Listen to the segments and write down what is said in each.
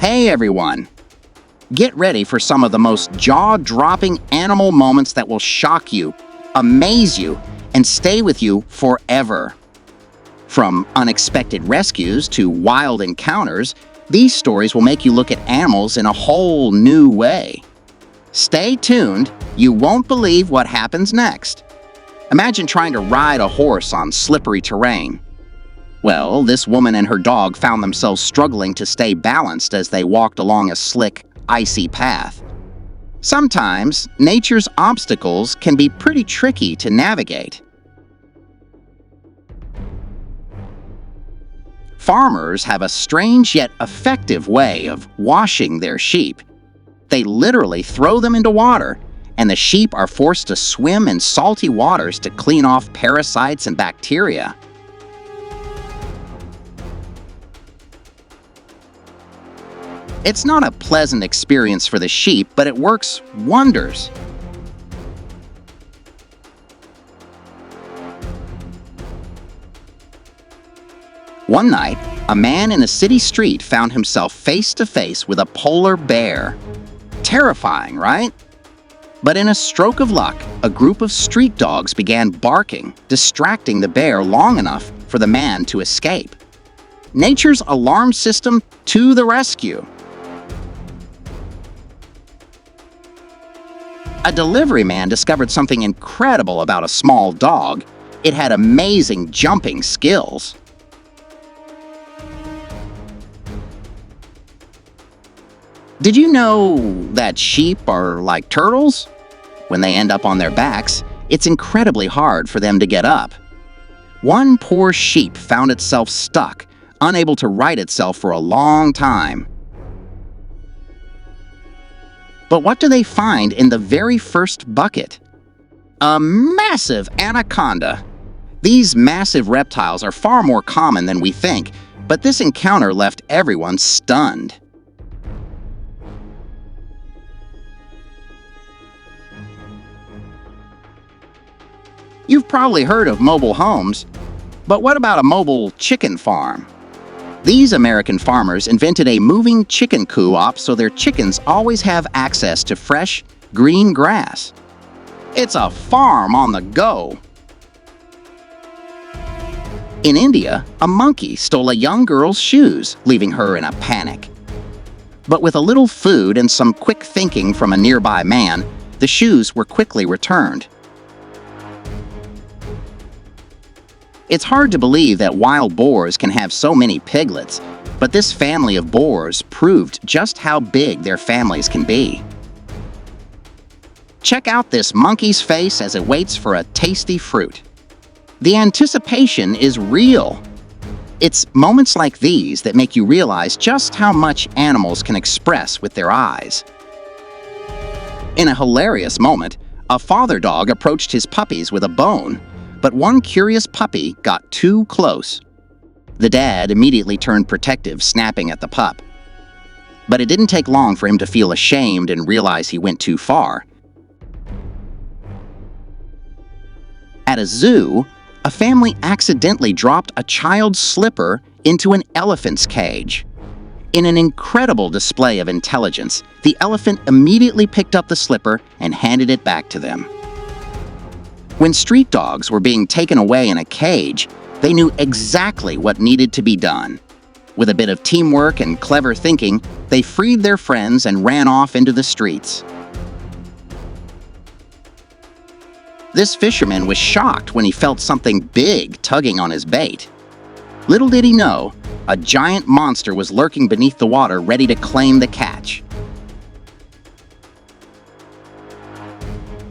Hey everyone! Get ready for some of the most jaw-dropping animal moments that will shock you, amaze you, and stay with you forever. From unexpected rescues to wild encounters, these stories will make you look at animals in a whole new way. Stay tuned, you won't believe what happens next. Imagine trying to ride a horse on slippery terrain. Well, this woman and her dog found themselves struggling to stay balanced as they walked along a slick, icy path. Sometimes, nature's obstacles can be pretty tricky to navigate. Farmers have a strange yet effective way of washing their sheep. They literally throw them into water, and the sheep are forced to swim in salty waters to clean off parasites and bacteria. It's not a pleasant experience for the sheep, but it works wonders. One night, a man in a city street found himself face to face with a polar bear. Terrifying, right? But in a stroke of luck, a group of street dogs began barking, distracting the bear long enough for the man to escape. Nature's alarm system to the rescue. A delivery man discovered something incredible about a small dog. It had amazing jumping skills. Did you know that sheep are like turtles? When they end up on their backs, it's incredibly hard for them to get up. One poor sheep found itself stuck, unable to right itself for a long time. But what do they find in the very first bucket? A massive anaconda. These massive reptiles are far more common than we think, but this encounter left everyone stunned. You've probably heard of mobile homes, but what about a mobile chicken farm? These American farmers invented a moving chicken co-op so their chickens always have access to fresh, green grass. It's a farm on the go. In India, a monkey stole a young girl's shoes, leaving her in a panic. But with a little food and some quick thinking from a nearby man, the shoes were quickly returned. It's hard to believe that wild boars can have so many piglets, but this family of boars proved just how big their families can be. Check out this monkey's face as it waits for a tasty fruit. The anticipation is real. It's moments like these that make you realize just how much animals can express with their eyes. In a hilarious moment, a father dog approached his puppies with a bone, but one curious puppy got too close. The dad immediately turned protective, snapping at the pup. But it didn't take long for him to feel ashamed and realize he went too far. At a zoo, a family accidentally dropped a child's slipper into an elephant's cage. In an incredible display of intelligence, the elephant immediately picked up the slipper and handed it back to them. When street dogs were being taken away in a cage, they knew exactly what needed to be done. With a bit of teamwork and clever thinking, they freed their friends and ran off into the streets. This fisherman was shocked when he felt something big tugging on his bait. Little did he know, a giant monster was lurking beneath the water ready to claim the catch.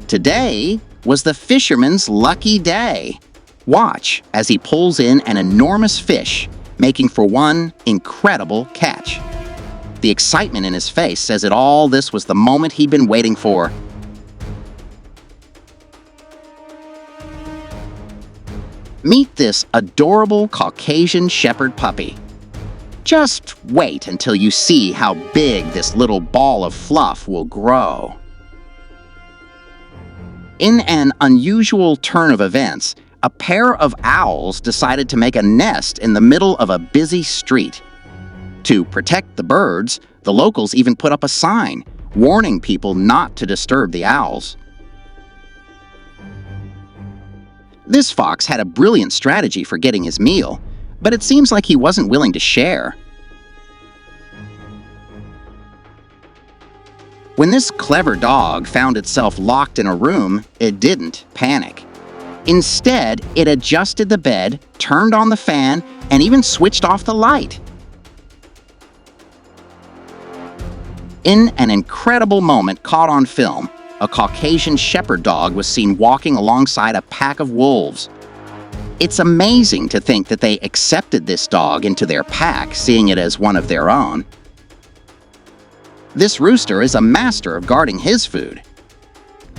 Today was the fisherman's lucky day. Watch as he pulls in an enormous fish, making for one incredible catch. The excitement in his face says it all. This was the moment he'd been waiting for. Meet this adorable Caucasian shepherd puppy. Just wait until you see how big this little ball of fluff will grow. In an unusual turn of events, a pair of owls decided to make a nest in the middle of a busy street. To protect the birds, the locals even put up a sign warning people not to disturb the owls. This fox had a brilliant strategy for getting his meal, but it seems like he wasn't willing to share. When this clever dog found itself locked in a room, it didn't panic. Instead, it adjusted the bed, turned on the fan, and even switched off the light. In an incredible moment caught on film, a Caucasian shepherd dog was seen walking alongside a pack of wolves. It's amazing to think that they accepted this dog into their pack, seeing it as one of their own. This rooster is a master of guarding his food.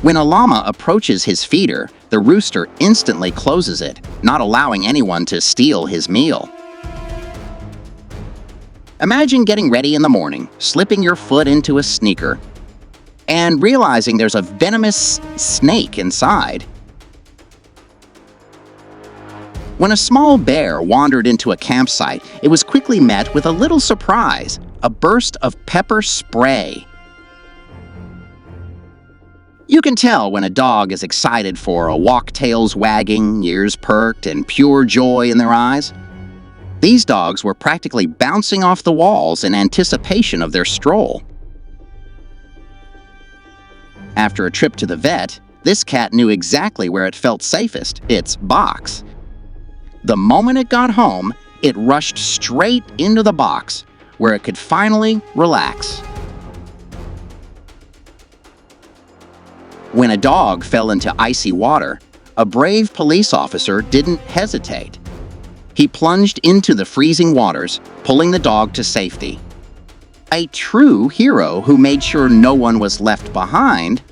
When a llama approaches his feeder, the rooster instantly closes it, not allowing anyone to steal his meal. Imagine getting ready in the morning, slipping your foot into a sneaker, and realizing there's a venomous snake inside. When a small bear wandered into a campsite, it was quickly met with a little surprise, a burst of pepper spray. You can tell when a dog is excited for a walk, tails wagging, ears perked, and pure joy in their eyes. These dogs were practically bouncing off the walls in anticipation of their stroll. After a trip to the vet, this cat knew exactly where it felt safest, its box. The moment it got home, it rushed straight into the box, where it could finally relax. When a dog fell into icy water, a brave police officer didn't hesitate. He plunged into the freezing waters, pulling the dog to safety. A true hero who made sure no one was left behind.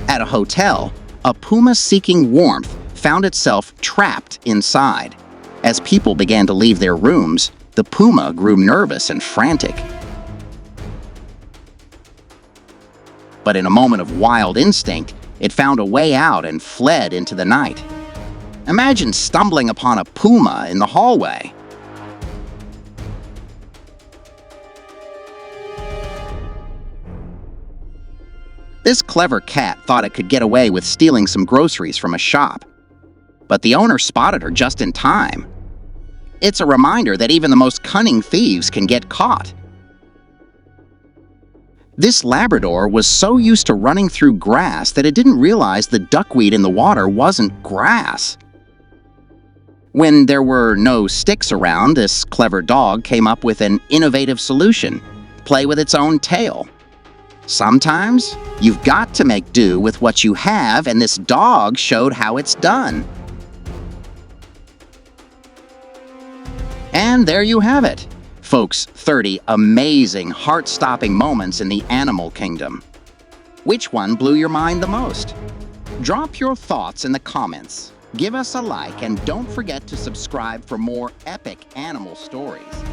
At a hotel, a puma seeking warmth found itself trapped inside. As people began to leave their rooms, the puma grew nervous and frantic. But in a moment of wild instinct, it found a way out and fled into the night. Imagine stumbling upon a puma in the hallway. This clever cat thought it could get away with stealing some groceries from a shop. But the owner spotted her just in time. It's a reminder that even the most cunning thieves can get caught. This Labrador was so used to running through grass that it didn't realize the duckweed in the water wasn't grass. When there were no sticks around, this clever dog came up with an innovative solution: play with its own tail. Sometimes, you've got to make do with what you have, and this dog showed how it's done. And there you have it, folks, 30 amazing, heart-stopping moments in the animal kingdom. Which one blew your mind the most? Drop your thoughts in the comments, give us a like, and don't forget to subscribe for more epic animal stories.